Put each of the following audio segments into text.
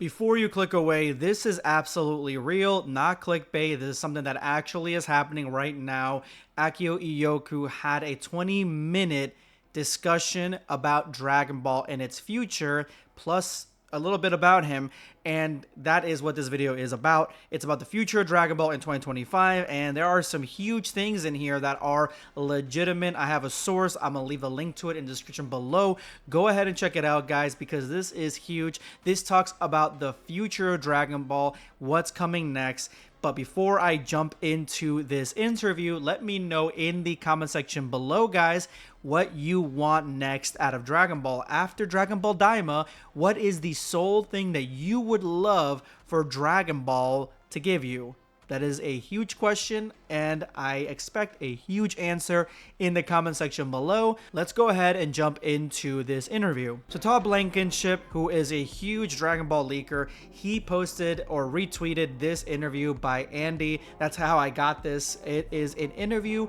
Before you click away, this is absolutely real, not clickbait. This is something that actually is happening right now. Akio Yoku had a 20-minute discussion about Dragon Ball and its future, plus a little bit about him, and that is what this video is about. It's about the future of Dragon Ball in 2025, and there are some huge things in here that are legitimate. I have a source. I'm gonna leave a link to it in the description below. Go ahead and check it out, guys, because this is huge. This talks about the future of Dragon Ball, what's coming next. But before I jump into this interview, let me know in the comment section below, guys, what you want next out of Dragon Ball. After Dragon Ball Daima, what is the sole thing that you would love for Dragon Ball to give you? That is a huge question, and I expect a huge answer in the comment section below. Let's go ahead and jump into this interview. So Todd Blankenship, who is a huge Dragon Ball leaker, he posted or retweeted this interview by Andy. That's how I got this. It is an interview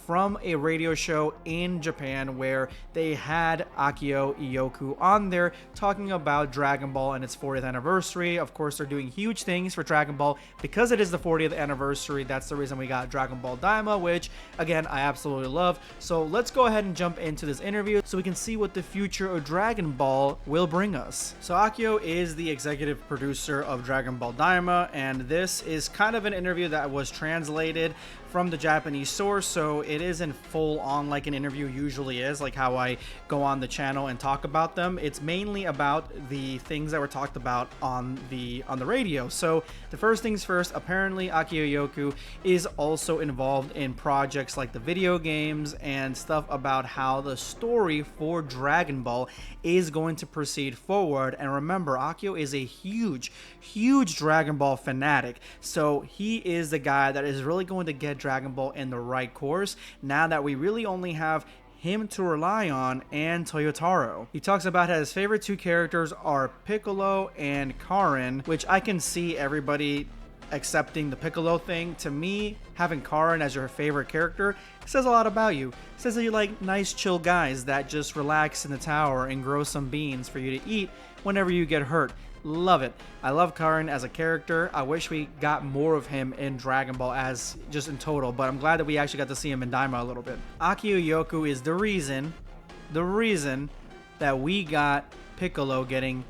from a radio show in Japan where they had Akio Yoku on there talking about Dragon Ball and its 40th anniversary. Of course, they're doing huge things for Dragon Ball because it is the 40th anniversary. That's the reason we got Dragon Ball Daima, which again, I absolutely love. So let's go ahead and jump into this interview so we can see what the future of Dragon Ball will bring us. So Akio is the executive producer of Dragon Ball Daima, and this is kind of an interview that was translated from the Japanese source, so it isn't full on like an interview usually is, like how I go on the channel and talk about them. It's mainly about the things that were talked about on the radio. So the first things first, apparently Akio Yoku is also involved in projects like the video games and stuff about how the story for Dragon Ball is going to proceed forward. And remember, Akio is a huge Dragon Ball fanatic, so he is the guy that is really going to get Dragon Ball in the right course now that we really only have him to rely on and Toyotaro. He talks about how his favorite two characters are Piccolo and Karin, which I can see everybody accepting the Piccolo thing. To me, having Karin as your favorite character says a lot about you. It says that you like nice chill guys that just relax in the tower and grow some beans for you to eat whenever you get hurt. Love it. I love Karin as a character. I wish we got more of him in Dragon Ball as just in total, but I'm glad that we actually got to see him in Daima a little bit. Akio Yoku is the reason that we got Piccolo getting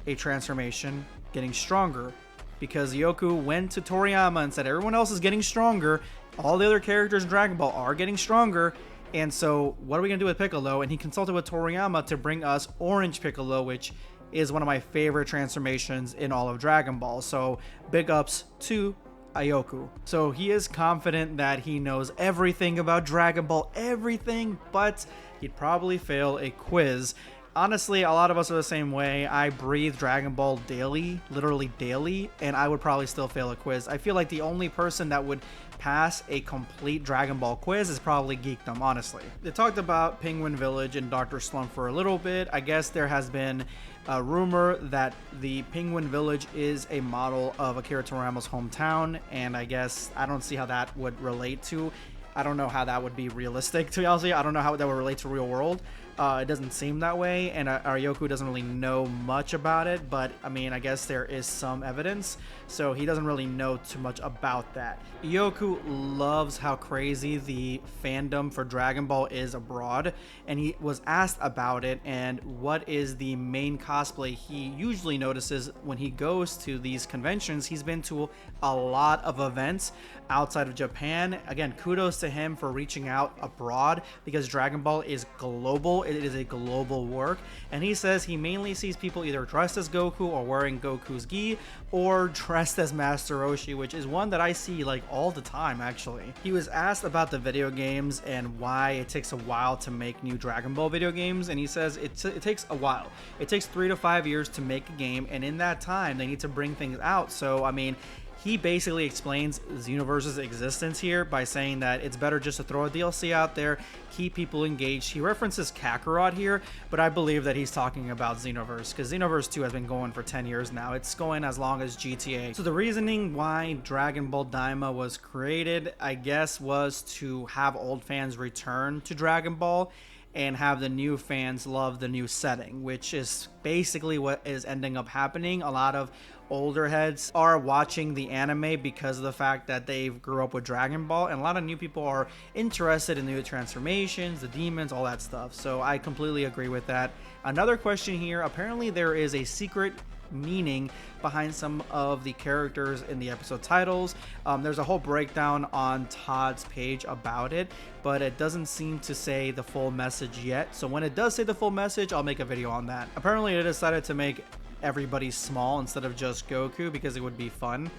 a transformation, getting stronger, because Yoku went to Toriyama and said everyone else is getting stronger, all the other characters in Dragon Ball are getting stronger, and so what are we going to do with Piccolo? And he consulted with Toriyama to bring us Orange Piccolo, which is one of my favorite transformations in all of Dragon Ball. So big ups to Yoku. So he is confident that he knows everything about Dragon Ball, everything, but he'd probably fail a quiz. Honestly, a lot of us are the same way. I breathe Dragon Ball daily, literally daily, and I would probably still fail a quiz. I feel like the only person that would pass a complete Dragon Ball quiz is probably Geekdom, honestly. They talked about Penguin Village and Dr. Slump for a little bit. I guess there has been a rumor that the Penguin Village is a model of Akira Toriyama's hometown, and I guess I don't see how that would relate to. I don't know how that would be realistic, to be honest with you. I don't know how that would relate to real world. It doesn't seem that way, and Yoku doesn't really know much about it, but I mean, I guess there is some evidence, so he doesn't really know too much about that. Yoku loves how crazy the fandom for Dragon Ball is abroad, and he was asked about it and what is the main cosplay he usually notices when he goes to these conventions. He's been to a lot of events outside of Japan. Again, kudos to him for reaching out abroad because Dragon Ball is global. It is a global work, and he says he mainly sees people either dressed as Goku or wearing Goku's gi or dressed as Master Roshi, which is one that I see like all the time actually. He was asked about the video games and why it takes a while to make new Dragon Ball video games, and he says it takes a while. It takes 3 to 5 years to make a game, and in that time they need to bring things out. So I mean, he basically explains Xenoverse's existence here by saying that it's better just to throw a DLC out there, keep people engaged. He references Kakarot here, but I believe that he's talking about Xenoverse, because Xenoverse 2 has been going for 10 years now. It's going as long as GTA. So the reasoning why Dragon Ball Daima was created, I guess, was to have old fans return to Dragon Ball and have the new fans love the new setting, which is basically what is ending up happening. A lot of older heads are watching the anime because of the fact that they grew up with Dragon Ball, and a lot of new people are interested in new transformations, the demons, all that stuff. So I completely agree with that. Another question here, apparently there is a secret meaning behind some of the characters in the episode titles. There's a whole breakdown on Todd's page about it, but it doesn't seem to say the full message yet. So when it does say the full message, I'll make a video on that. Apparently they decided to make everybody small instead of just Goku because it would be fun,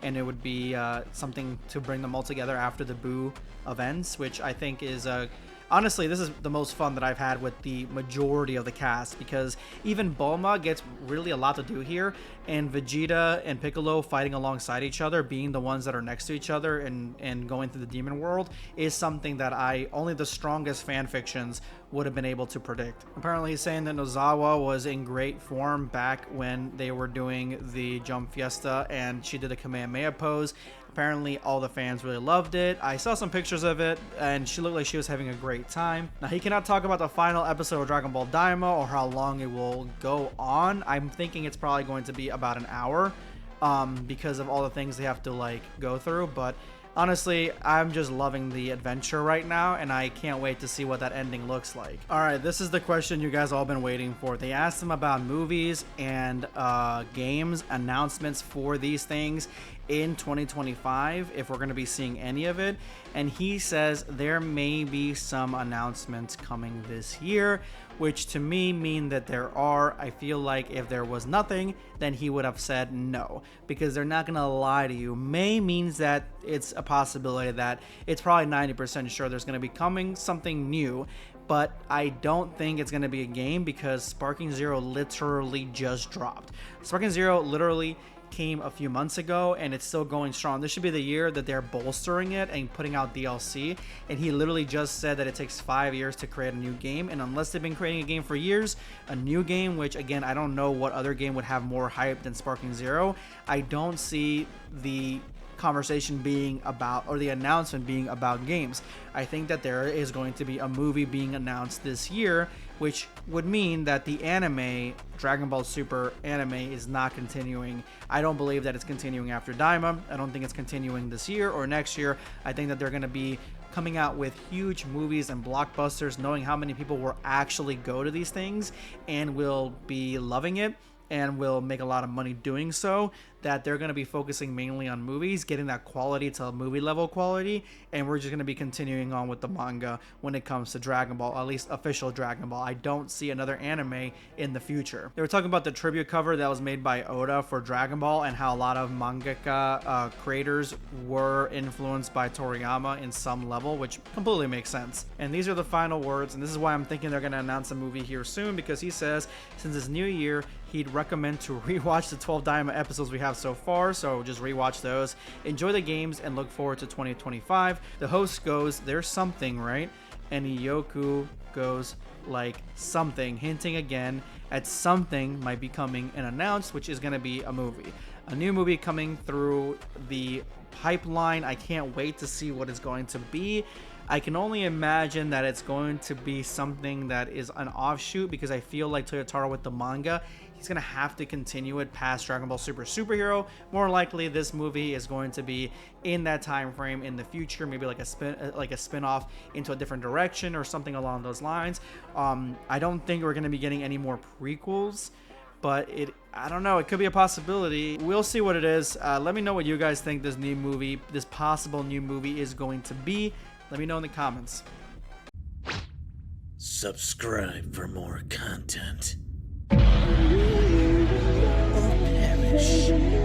and it would be something to bring them all together after the Boo events, which I think is honestly, this is the most fun that I've had with the majority of the cast, because even Bulma gets really a lot to do here, and Vegeta and Piccolo fighting alongside each other, being the ones that are next to each other and going through the demon world, is something that only the strongest fan fictions would have been able to predict. Apparently he's saying that Nozawa was in great form back when they were doing the Jump Fiesta and she did a Kamehameha pose. Apparently all the fans really loved it. I saw some pictures of it and she looked like she was having a great time. Now he cannot talk about the final episode of Dragon Ball Daima or how long it will go on. I'm thinking it's probably going to be about an hour because of all the things they have to go through, but honestly, I'm just loving the adventure right now, and I can't wait to see what that ending looks like. Alright, this is the question you guys all been waiting for. They asked him about movies and games, announcements for these things in 2025, if we're going to be seeing any of it, and he says there may be some announcements coming this year, which to me mean that there are. I feel like if there was nothing, then he would have said no, because they're not going to lie to you. May means that it's a possibility that it's probably 90% sure there's going to be coming something new, but I don't think it's going to be a game because Sparking Zero literally just dropped. Sparking Zero literally came a few months ago and it's still going strong. This should be the year that they're bolstering it and putting out DLC, and he literally just said that it takes 5 years to create a new game, and unless they've been creating a game for years, a new game, which again I don't know what other game would have more hype than Sparking Zero, I don't see the conversation being about, or the announcement being about games. I think that there is going to be a movie being announced this year, which would mean that the anime, Dragon Ball Super anime, is not continuing. I don't believe that it's continuing after Daima. I don't think it's continuing this year or next year. I think that they're going to be coming out with huge movies and blockbusters, knowing how many people will actually go to these things and will be loving it and will make a lot of money doing so, that they're going to be focusing mainly on movies, getting that quality to movie level quality, and we're just going to be continuing on with the manga when it comes to Dragon Ball, at least official Dragon Ball. I don't see another anime in the future. They were talking about the tribute cover that was made by Oda for Dragon Ball and how a lot of mangaka creators were influenced by Toriyama in some level, which completely makes sense. And these are the final words, and this is why I'm thinking they're going to announce a movie here soon, because he says since it's new year, he'd recommend to rewatch the 12 Daima episodes we have so far, so just rewatch those, enjoy the games, and look forward to 2025. The host goes, there's something, right? And Yoku goes like something, hinting again at something might be coming and announced, which is going to be a movie. A new movie coming through the pipeline. I can't wait to see what it's going to be. I can only imagine that it's going to be something that is an offshoot, because I feel like Toyotaro with the manga, he's going to have to continue it past Dragon Ball Super Superhero. More likely this movie is going to be in that time frame in the future, maybe like a spin-off into a different direction or something along those lines. I don't think we're going to be getting any more prequels, but I don't know, it could be a possibility. We'll see what it is. Let me know what you guys think this possible new movie is going to be. Let me know in the comments. Subscribe for more content. Or perish.